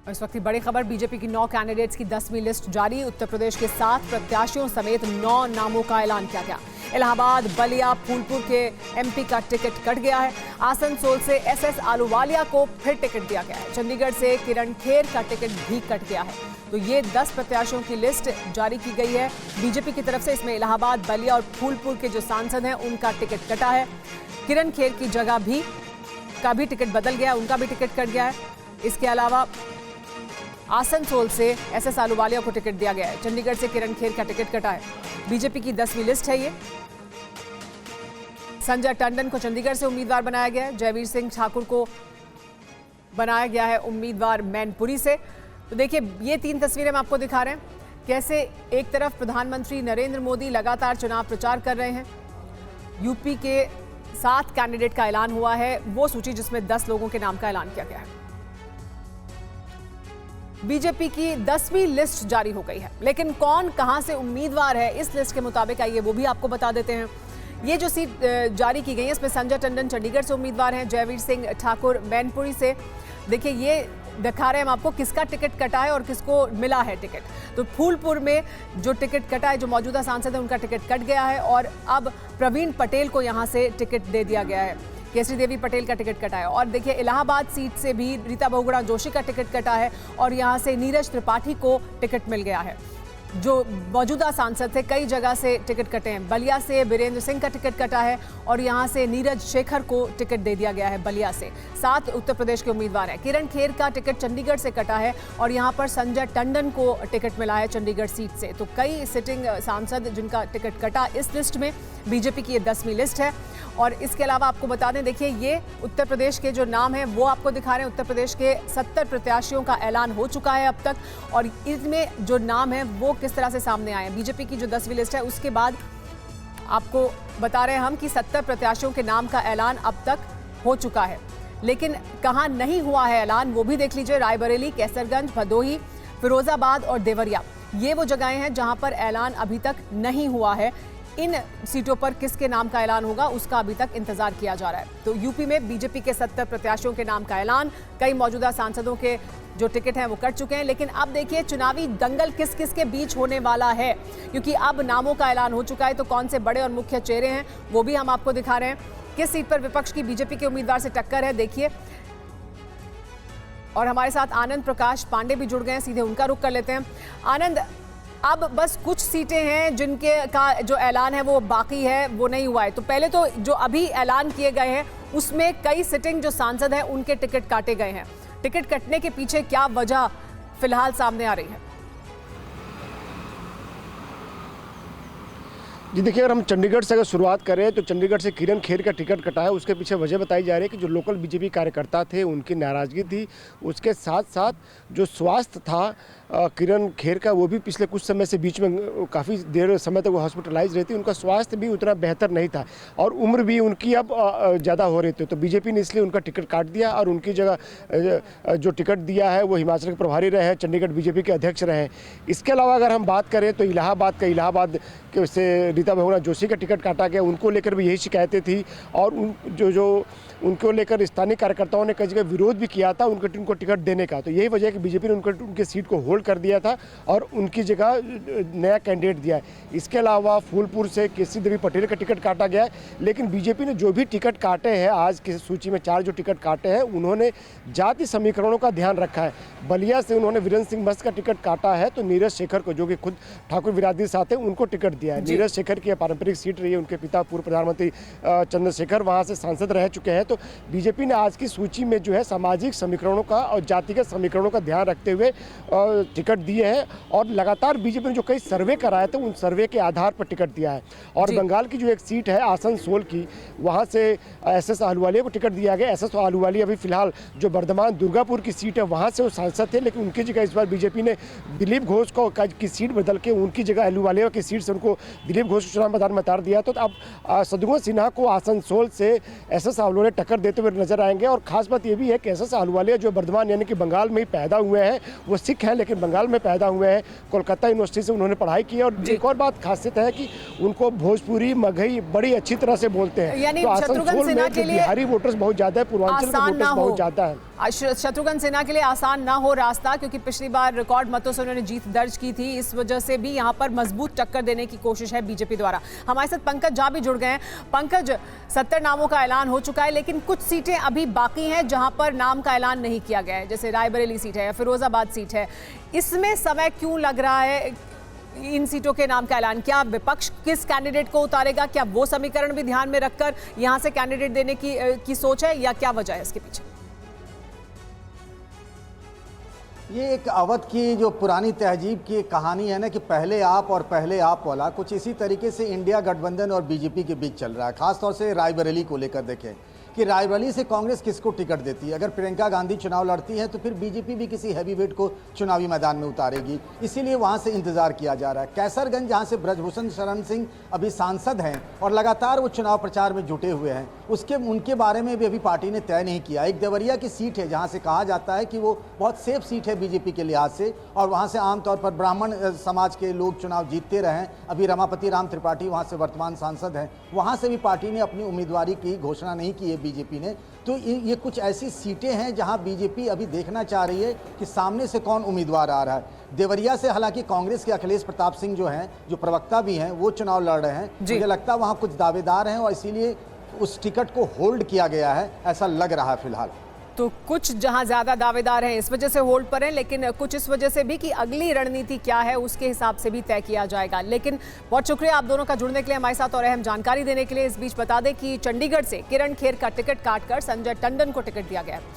इस वक्त की बड़ी खबर, बीजेपी की 9 कैंडिडेट्स की 10वीं लिस्ट जारी। उत्तर प्रदेश के 7 प्रत्याशियों समेत 9 नामों का ऐलान किया गया। इलाहाबाद, बलिया, फूलपुर के एमपी का टिकट कट गया है। आसनसोल से एसएस आलूवालिया को फिर टिकट दिया गया है। चंडीगढ़ से किरण खेर का टिकट भी कट गया है। तो ये 10 प्रत्याशियों की लिस्ट जारी की गई है बीजेपी की तरफ से। इसमें इलाहाबाद, बलिया और फूलपुर के जो सांसद हैं उनका टिकट कटा है। किरण खेर की जगह भी टिकट बदल गया, उनका भी टिकट कट गया है। इसके अलावा आसनसोल से एसएस आलूवालिया को टिकट दिया गया है। चंडीगढ़ से किरण खेर का टिकट कटा है। बीजेपी की 10वीं लिस्ट है ये। संजय टंडन को चंडीगढ़ से उम्मीदवार बनाया गया है। जयवीर सिंह ठाकुर को बनाया गया है उम्मीदवार मैनपुरी से। तो देखिए, ये 3 तस्वीरें हम आपको दिखा रहे हैं। कैसे एक तरफ प्रधानमंत्री नरेंद्र मोदी लगातार चुनाव प्रचार कर रहे हैं। यूपी के 7 कैंडिडेट का ऐलान हुआ है, वो सूची जिसमें 10 लोगों के नाम का ऐलान किया गया है। बीजेपी की 10वीं लिस्ट जारी हो गई है, लेकिन कौन कहां से उम्मीदवार है इस लिस्ट के मुताबिक, आइए वो भी आपको बता देते हैं। ये जो सीट जारी की गई है, इसमें संजय टंडन चंडीगढ़ से उम्मीदवार हैं, जयवीर सिंह ठाकुर मैनपुरी से। देखिए, ये दिखा रहे हैं हम आपको किसका टिकट कटा है और किसको मिला है टिकट। तो फूलपुर में जो टिकट कटा है, जो मौजूदा सांसद है, उनका टिकट कट गया है और अब प्रवीण पटेल को यहां से टिकट दे दिया गया है। केसरी देवी पटेल का टिकट कटा है। और देखिए, इलाहाबाद सीट से भी रीता बहुगुणा जोशी का टिकट कटा है और यहां से नीरज त्रिपाठी को टिकट मिल गया है, जो मौजूदा सांसद थे। कई जगह से टिकट कटे हैं। बलिया से वीरेंद्र सिंह का टिकट कटा है और यहां से नीरज शेखर को टिकट दे दिया गया है बलिया से। 7 उत्तर प्रदेश के उम्मीदवार हैं। किरण खेर का टिकट चंडीगढ़ से कटा है और यहां पर संजय टंडन को टिकट मिला है चंडीगढ़ सीट से। तो कई सिटिंग सांसद जिनका टिकट कटा इस लिस्ट में। बीजेपी की ये 10वीं लिस्ट है। और इसके अलावा आपको बता दें, देखिए, ये उत्तर प्रदेश के जो नाम हैं वो आपको दिखा रहे हैं। उत्तर प्रदेश के 70 प्रत्याशियों का ऐलान हो चुका है अब तक, और इसमें जो नाम है वो किस तरह से सामने आए हैं। बीजेपी की जो 10वीं लिस्ट है उसके बाद आपको बता रहे हैं हम कि 70 प्रत्याशियों के नाम का ऐलान अब तक हो चुका है। लेकिन कहाँ नहीं हुआ है ऐलान, वो भी देख लीजिए। रायबरेली, कैसरगंज, भदोही, फिरोजाबाद और देवरिया, ये वो जगहें हैं जहां पर ऐलान अभी तक नहीं हुआ है। इन सीटों पर किसके नाम का ऐलान होगा उसका अभी तक इंतजार किया जा रहा है। तो यूपी में बीजेपी के 70 प्रत्याशियों के नाम का ऐलान, कई मौजूदा सांसदों के जो टिकट हैं वो कट चुके हैं। लेकिन अब देखिए, चुनावी दंगल किस किस के बीच होने वाला है, क्योंकि अब नामों का ऐलान हो चुका है। तो कौन से बड़े और मुख्य चेहरे हैं वो भी हम आपको दिखा रहे हैं। किस सीट पर विपक्ष की बीजेपी के उम्मीदवार से टक्कर है, देखिए। और हमारे साथ आनंद प्रकाश पांडे भी जुड़ गए हैं, सीधे उनका रुख कर लेते हैं। आनंद, अब बस कुछ सीटें हैं जिनके का जो ऐलान है वो बाकी है, वो नहीं हुआ है। तो पहले तो जो अभी ऐलान किए गए हैं उसमें कई सिटिंग जो सांसद हैं उनके टिकट काटे गए हैं। टिकट कटने के पीछे क्या वजह फिलहाल सामने आ रही है? जी देखिए, अगर हम चंडीगढ़ से अगर शुरुआत करें तो चंडीगढ़ से किरण खेर का टिकट कटा है। उसके पीछे वजह बताई जा रही है कि जो लोकल बीजेपी कार्यकर्ता थे उनकी नाराज़गी थी। उसके साथ साथ जो स्वास्थ्य था किरण खेर का, वो भी पिछले कुछ समय से बीच में काफ़ी देर समय तक वो हॉस्पिटलाइज रहती। उनका स्वास्थ्य भी उतना बेहतर नहीं था और उम्र भी उनकी अब ज़्यादा हो रही थी। तो बीजेपी ने इसलिए उनका टिकट काट दिया और उनकी जगह जो टिकट दिया है वो हिमाचल के प्रभारी रहे हैं, चंडीगढ़ बीजेपी के अध्यक्ष रहे हैं। इसके अलावा अगर हम बात करें तो इलाहाबाद से रीता बहुगुणा जोशी का टिकट काटा गया। उनको लेकर भी यही शिकायतें थी और उनको लेकर स्थानीय कार्यकर्ताओं ने कई जगह विरोध भी किया था उनको टिकट देने का। तो यही वजह है कि बीजेपी ने उनके सीट को होल्ड कर दिया था और उनकी जगह नया कैंडिडेट दिया है। इसके अलावा फूलपुर से केसरी देवी पटेल का टिकट काटा गया है। लेकिन बीजेपी ने जो भी टिकट काटे हैं, आज की सूची में 4 जो टिकट काटे हैं, उन्होंने जाति समीकरणों का ध्यान रखा है। बलिया से उन्होंने वीरेंद्र सिंह मस्त का टिकट काटा है, तो नीरज शेखर को, जो कि खुद ठाकुर बिरादरी साथ हैं, उनको टिकट दिया है। नीरज शेखर की पारंपरिक सीट रही है। उनके पिता पूर्व प्रधानमंत्री चंद्रशेखर वहाँ से सांसद रह चुके हैं। तो बीजेपी ने आज की सूची में जो है सामाजिक समीकरणों का और जातिगत समीकरणों का ध्यान रखते हुए टिकट दिए हैं और लगातार बीजेपी ने जो कई सर्वे कराए थे उन सर्वे के आधार पर टिकट दिया है। और बंगाल की जो एक सीट है आसनसोल की, वहाँ से एसएस आलूवालिया को टिकट दिया गया। एसएस आलूवालिया अभी फिलहाल जो वर्धमान दुर्गापुर की सीट है वहाँ से वो सांसद थे, लेकिन उनकी जगह इस बार बीजेपी ने दिलीप घोष की सीट बदल के उनकी जगह आलूवालिया की सीट से उनको दिलीप घोष को चुनाव मैदान में उतार दिया। तो अब शत्रुघ्न सिन्हा को आसनसोल से एसएस आलूवालिया टक्कर देते हुए नजर आएंगे। और खास बात ये भी है कि एसएस आलूवालिया जो वर्धमान यानी कि बंगाल में ही पैदा हुए हैं, वो सिख हैं लेकिन बंगाल में पैदा हुए हैं। कोलकाता यूनिवर्सिटी से उन्होंने पढ़ाई की है और एक और बात खासियत है कि उनको भोजपुरी मगही बड़ी अच्छी तरह से बोलते हैं। यानी तो आसनसोल में बिहारी वोटर्स बहुत ज्यादा है, पूर्वांचल के वोटर्स बहुत ज्यादा है। शत्रुघ्न सिन्हा के लिए आसान ना हो रास्ता, क्योंकि पिछली बार रिकॉर्ड मतों से उन्होंने जीत दर्ज की थी। इस वजह से भी यहां पर मजबूत टक्कर देने की कोशिश है बीजेपी द्वारा। हमारे साथ पंकज झा भी जुड़ गए हैं। पंकज, 70 नामों का ऐलान हो चुका है, लेकिन कुछ सीटें अभी बाकी हैं जहां पर नाम का ऐलान नहीं किया गया है, जैसे रायबरेली सीट है या फिरोजाबाद सीट है। इसमें समय क्यों लग रहा है इन सीटों के नाम का ऐलान? क्या विपक्ष किस कैंडिडेट को उतारेगा? क्या वो समीकरण भी ध्यान में रखकर यहां से कैंडिडेट देने की सोच है, या क्या वजह है इसके पीछे? ये एक अवध की जो पुरानी तहजीब की एक कहानी है ना कि पहले आप और पहले आप वाला, कुछ इसी तरीके से इंडिया गठबंधन और बीजेपी के बीच चल रहा है। खासतौर से रायबरेली को लेकर देखें कि रायबरेली से कांग्रेस किसको टिकट देती है। अगर प्रियंका गांधी चुनाव लड़ती है तो फिर बीजेपी भी किसी हैवीवेट को चुनावी मैदान में उतारेगी, इसीलिए वहां से इंतजार किया जा रहा है। कैसरगंज, जहां से ब्रजभूषण शरण सिंह अभी सांसद हैं और लगातार वो चुनाव प्रचार में जुटे हुए हैं, उनके बारे में भी अभी पार्टी ने तय नहीं किया। एक देवरिया की सीट है जहाँ से कहा जाता है कि वो बहुत सेफ सीट है बीजेपी के लिहाज से, और वहाँ से आमतौर पर ब्राह्मण समाज के लोग चुनाव जीतते रहे। अभी रमापति राम त्रिपाठी वहाँ से वर्तमान सांसद हैं, वहाँ से भी पार्टी ने अपनी उम्मीदवारी की घोषणा नहीं की है बीजेपी ने। तो ये कुछ ऐसी सीटें हैं जहां बीजेपी अभी देखना चाह रही है कि सामने से कौन उम्मीदवार आ रहा है। देवरिया से हालांकि कांग्रेस के अखिलेश प्रताप सिंह जो हैं, जो प्रवक्ता भी हैं, वो चुनाव लड़ रहे हैं। मुझे लगता है वहां कुछ दावेदार हैं और इसीलिए उस टिकट को होल्ड किया गया है, ऐसा लग रहा है फिलहाल। तो कुछ जहां ज्यादा दावेदार हैं इस वजह से होल्ड पर हैं, लेकिन कुछ इस वजह से भी कि अगली रणनीति क्या है उसके हिसाब से भी तय किया जाएगा। लेकिन बहुत शुक्रिया आप दोनों का जुड़ने के लिए हमारे साथ और अहम जानकारी देने के लिए। इस बीच बता दें कि चंडीगढ़ से किरण खेर का टिकट काटकर संजय टंडन को टिकट दिया गया है।